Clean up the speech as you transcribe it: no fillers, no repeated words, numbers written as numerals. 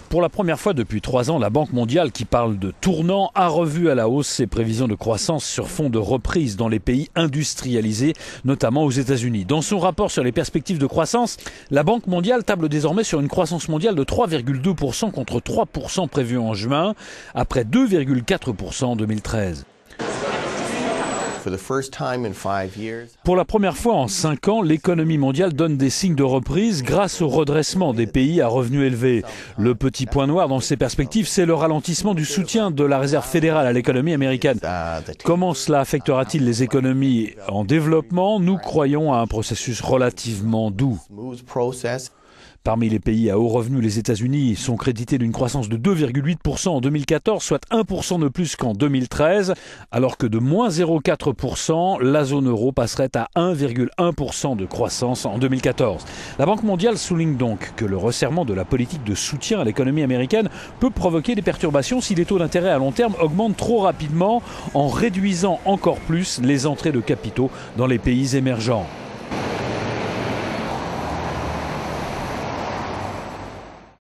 Pour la première fois depuis 3 ans, la Banque mondiale, qui parle de tournant, a revu à la hausse ses prévisions de croissance sur fond de reprise dans les pays industrialisés, notamment aux États-Unis. Dans son rapport sur les perspectives de croissance, la Banque mondiale table désormais sur une croissance mondiale de 3,2% contre 3% prévu en juin, après 2,4% en 2013. Pour la première fois en 5 ans, l'économie mondiale donne des signes de reprise grâce au redressement des pays à revenus élevés. Le petit point noir dans ces perspectives, c'est le ralentissement du soutien de la Réserve fédérale à l'économie américaine. Comment cela affectera-t-il les économies en développement? Nous croyons à un processus relativement doux. Parmi les pays à haut revenu, les États-Unis sont crédités d'une croissance de 2,8% en 2014, soit 1% de plus qu'en 2013, alors que de moins 0,4%, la zone euro passerait à 1,1% de croissance en 2014. La Banque mondiale souligne donc que le resserrement de la politique de soutien à l'économie américaine peut provoquer des perturbations si les taux d'intérêt à long terme augmentent trop rapidement en réduisant encore plus les entrées de capitaux dans les pays émergents.